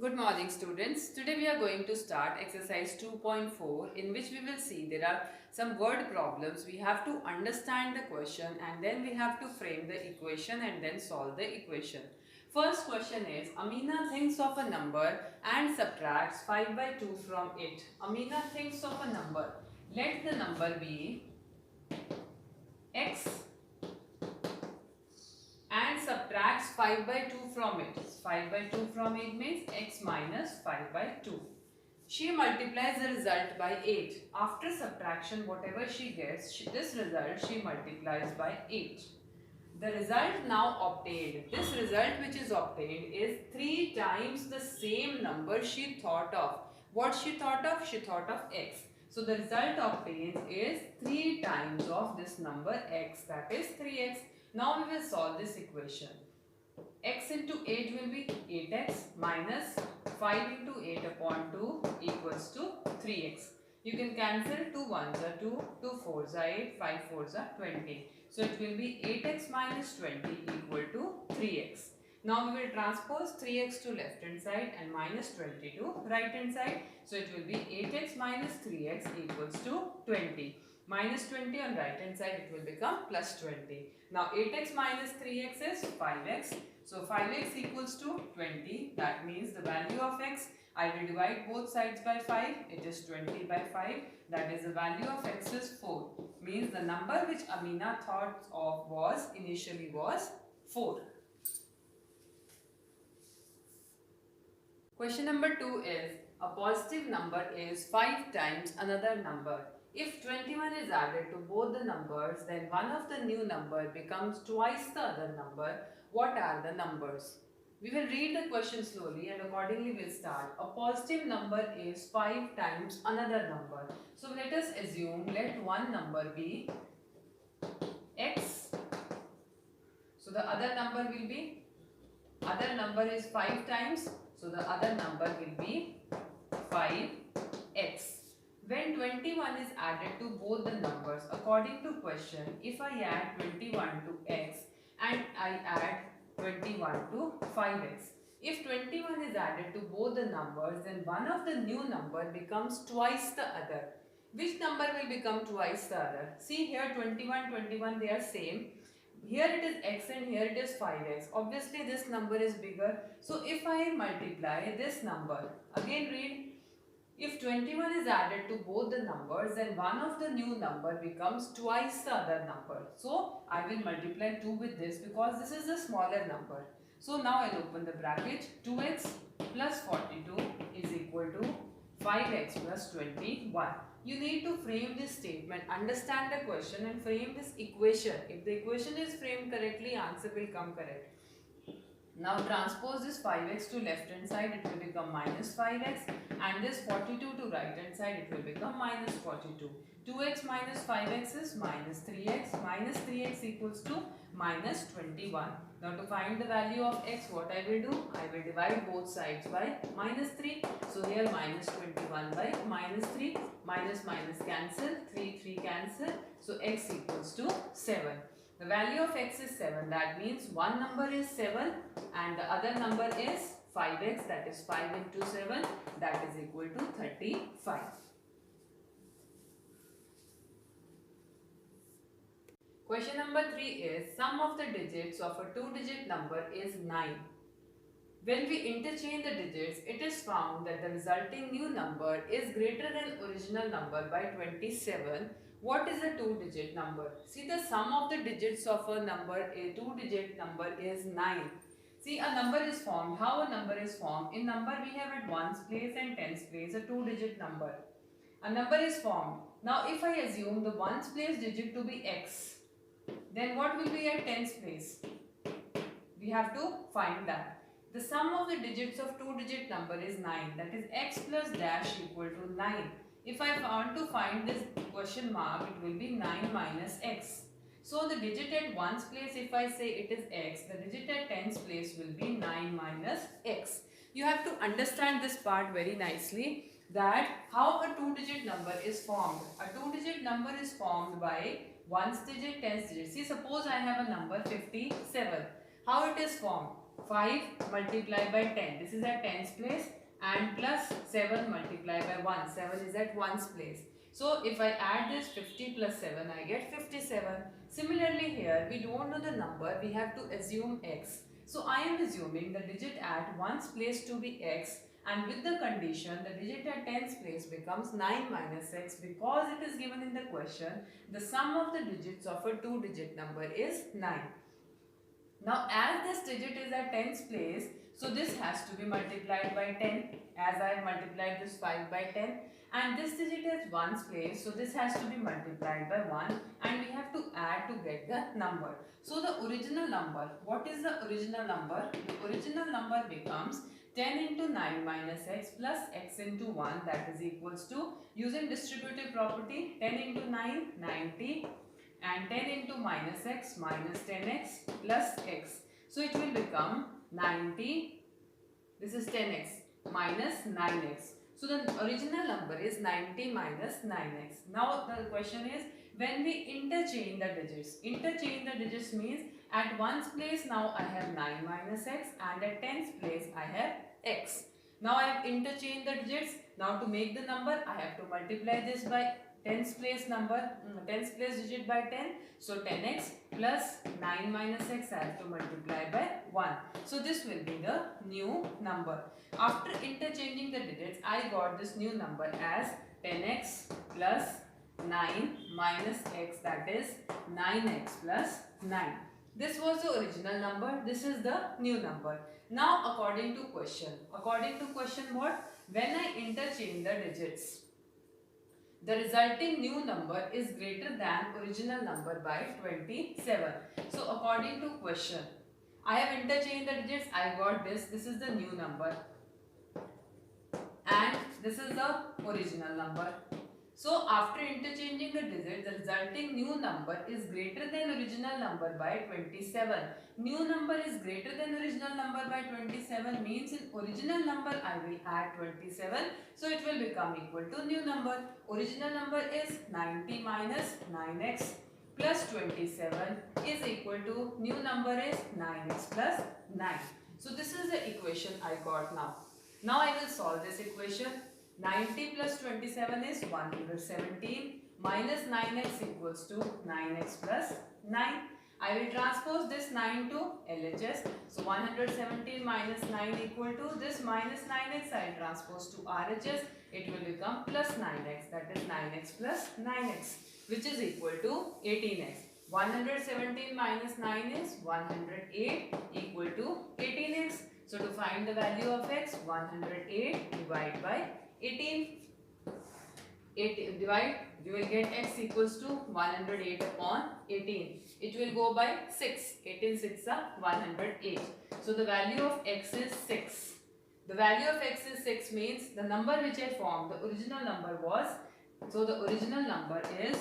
Good morning students. Today we are going to start exercise 2.4 in which we will see there are some word problems. We have to understand the question and then we have to frame the equation and then solve the equation. First question is Amina thinks of a number and subtracts 5 by 2 from it. Amina thinks of a number. Let the number be x and subtracts 5 by 2 from it. 5 by 2 from it means x minus 5 by 2. She multiplies the result by 8. After subtraction, whatever she gets, this result she multiplies by 8. The result now obtained, this result which is obtained is 3 times the same number she thought of. What she thought of? She thought of x. So the result obtained is 3 times of this number x, that is 3x. Now we will solve this equation. X into 8 will be 8x minus 5 into 8 upon 2 equals to 3x. You can cancel 2 1s are 2, 2 4s are 8, 5 4s are 20. So it will be 8x minus 20 equal to 3x. Now we will transpose 3x to left hand side and minus 20 to right hand side. So it will be 8x minus 3x equals to 20. Minus 20 on right hand side it will become plus 20. Now 8x minus 3x is 5x. So 5x equals to 20. That means the value of x, I will divide both sides by 5. It is 20 by 5. That is the value of x is 4. Means the number which Amina thought of was initially was 4. Question number 2 is a positive number is 5 times another number. If 21 is added to both the numbers, then one of the new number becomes twice the other number. What are the numbers? We will read the question slowly and accordingly we'll start. A positive number is 5 times another number. So let us assume, let one number be x. So the other number will be, other number is 5 times. So the other number will be 5x. When 21 is added to both the numbers, according to question, if I add 21 to x and I add 21 to 5x. If 21 is added to both the numbers, then one of the new number becomes twice the other. Which number will become twice the other? See here 21, 21 they are same. Here it is x and here it is 5x. Obviously this number is bigger. So if I multiply this number, again read, if 21 is added to both the numbers, then one of the new number becomes twice the other number. So I will multiply 2 with this because this is the smaller number. So now I'll open the bracket. 2x plus 42 is equal to 5x plus 21. You need to frame this statement, understand the question and frame this equation. If the equation is framed correctly, answer will come correct. Now transpose this 5x to left hand side, it will become minus 5x, and this 42 to right hand side, it will become minus 42. 2x minus 5x is minus 3x. Minus 3x equals to minus 21. Now to find the value of x, what I will do? I will divide both sides by minus 3. So here minus 21 by minus 3. Minus minus cancel. 3 3 cancel. So x equals to 7. The value of x is 7. That means one number is 7 and the other number is 5x, that is 5 into 7, that is equal to 35. Question number 3 is sum of the digits of a 2-digit number is 9. When we interchange the digits, it is found that the resulting new number is greater than original number by 27. What is a 2-digit number? See, the sum of the digits of a number, a 2-digit number is 9. See, a number is formed. How a number is formed? In number we have at ones place and tens place a 2-digit number. A number is formed. Now if I assume the ones place digit to be x, then what will be at tens place? We have to find that. The sum of the digits of 2-digit number is 9. That is x plus dash equal to 9. If I want to find this question mark, it will be 9 minus x. So the digit at ones place, if I say it is x, the digit at tens place will be 9 minus x. You have to understand this part very nicely, that how a 2-digit number is formed. A 2-digit number is formed by ones digit, tens digit. See, suppose I have a number 57. How it is formed? 5 multiplied by 10. This is at tens place, and plus 7 multiplied by 1. 7 is at ones place. So if I add this 50 plus 7, I get 57. Similarly here, we don't know the number, we have to assume x. So I am assuming the digit at ones place to be x, and with the condition the digit at tens place becomes 9 minus x, because it is given in the question the sum of the digits of a two-digit number is 9. Now as this digit is at tens place, so this has to be multiplied by 10, as I have multiplied this 5 by 10, and this digit is ones place, so this has to be multiplied by 1, and we have to add to get the number. So the original number, what is the original number? The original number becomes 10 into 9 minus x plus x into 1, that is equals to, using distributive property, 10 into 9, 90, and 10 into minus x minus 10x plus x. So it will become 90, this is 10x minus 9x. So the original number is 90 minus 9x. Now the question is, when we interchange the digits. Interchange the digits means at ones place now I have 9 minus x, and at tens place I have x. Now I have interchanged the digits. Now to make the number I have to multiply this by tens place digit by 10. So 10x plus 9 minus x I have to multiply by 1. So this will be the new number. After interchanging the digits, I got this new number as 10x plus 9 minus x, that is 9x plus 9. This was the original number. This is the new number. Now according to question what? When I interchange the digits, the resulting new number is greater than original number by 27. So according to question, I have interchanged the digits, I got this is the new number, and this is the original number. So after interchanging the digits, the resulting new number is greater than original number by 27. New number is greater than original number by 27 means in original number I will add 27. So it will become equal to new number. Original number is 90 minus 9x plus 27 is equal to new number is 9x plus 9. So this is the equation I got now. Now I will solve this equation. 90 plus 27 is 117, minus 9x equals to 9x plus 9. I will transpose this 9 to LHS. So 117 minus 9 equal to this minus 9x. I will transpose to RHS. It will become plus 9x, that is 9x plus 9x, which is equal to 18x. 117 minus 9 is 108 equal to 18x. So to find the value of x, 108 divided by 18. Divide, you will get x equals to 108 upon 18. It will go by 6. 18 6 are 108. So the value of x is 6. The value of x is 6 means the number which I formed, the original number was, so the original number is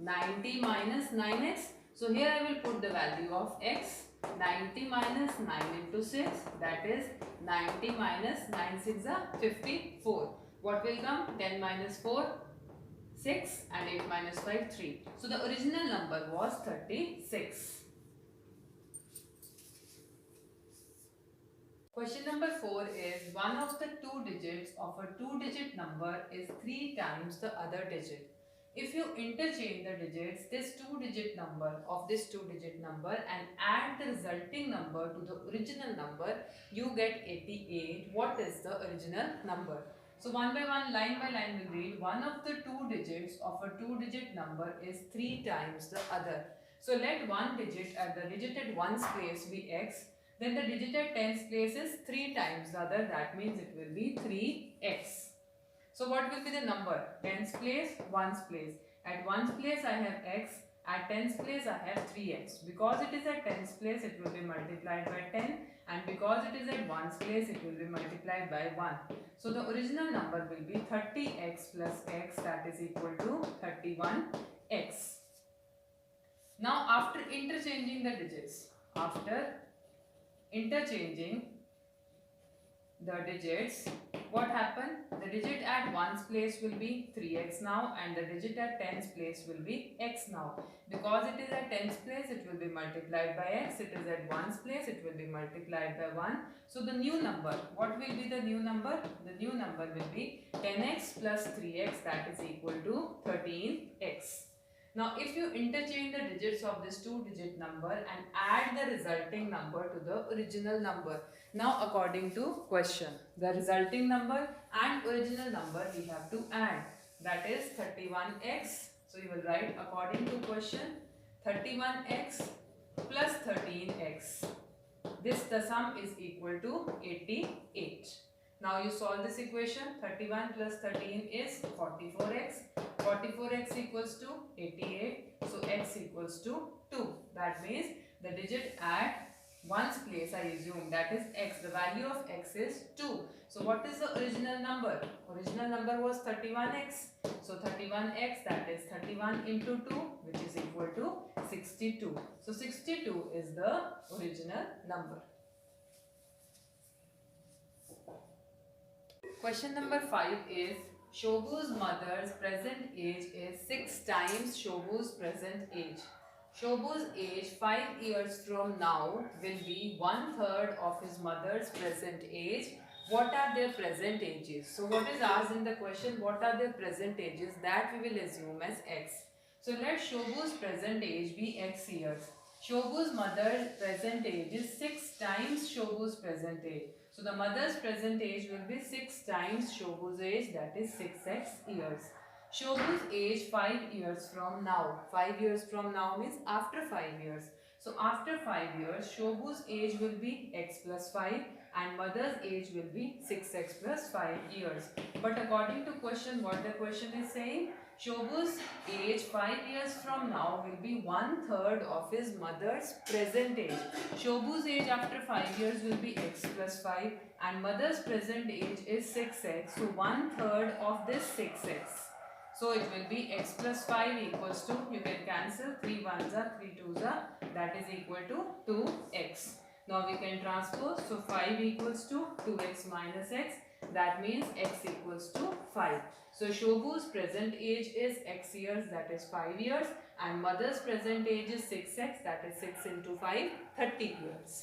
90 minus 9x. So here I will put the value of x. 90 minus 9 into 6, that is 90 minus 9 6 are 54. What will come? 10 minus 4, 6, and 8 minus 5, 3. So the original number was 36. Question number 4 is, one of the two digits of a two-digit number is 3 times the other digit. If you interchange the digits, this two-digit number of this two-digit number and add the resulting number to the original number, you get 88. What is the original number? So one by one, line by line we read. One of the two digits of a two-digit number is 3 times the other. So let one digit at the digit at ones place be x. Then the digit at tens place is 3 times the other. That means it will be 3x. So what will be the number? Tens place, ones place. At ones place I have x. At tens place I have 3x. Because it is at tens place, it will be multiplied by 10. And because it is at ones place, it will be multiplied by 1. So the original number will be 30x plus x, that is equal to 31x. Now after interchanging the digits, the digits, what happened? The digit at 1's place will be 3x now, and the digit at 10's place will be x now. Because it is at 10's place, it will be multiplied by x. It is at 1's place, it will be multiplied by 1. So the new number, what will be the new number? The new number will be 10x plus 3x, that is equal to 13x. Now if you interchange the digits of this two-digit number and add the resulting number to the original number. Now according to question, the resulting number and original number we have to add. That is 31x. So you will write according to question 31x plus 13x. The sum is equal to 88. Now you solve this equation. 31 plus 13 is 44x. 44x equals to 88. So x equals to 2. That means the digit at 1's place, I assume, that is x. The value of x is 2. So what is the original number? Original number was 31x. So 31x, that is 31 into 2, which is equal to 62. So 62 is the original number. Question number 5 is, Shobhu's mother's present age is 6 times Shobhu's present age. Shobhu's age 5 years from now will be 1/3 of his mother's present age. What are their present ages? So what is asked in the question, what are their present ages? That we will assume as x. So let Shobhu's present age be x years. Shobhu's mother's present age is 6 times Shobhu's present age. So the mother's present age will be 6 times Shobhu's age, that is 6x years. Shobhu's age 5 years from now. 5 years from now means after 5 years. So after 5 years, Shobhu's age will be x plus 5 and mother's age will be 6x plus 5 years. But according to question, what the question is saying? Shobhu's age 5 years from now will be 1/3 of his mother's present age. Shobhu's age after 5 years will be x plus 5 and mother's present age is 6x. So 1/3 of this 6x. So it will be x plus 5 equals to, you can cancel 3 1s are 3 2s are, that is equal to 2x. Now we can transpose. So 5 equals to 2x minus x. That means x equals to 5. So Shobhu's present age is x years, that is 5 years, and mother's present age is 6x, that is 6 into 5, 30 years.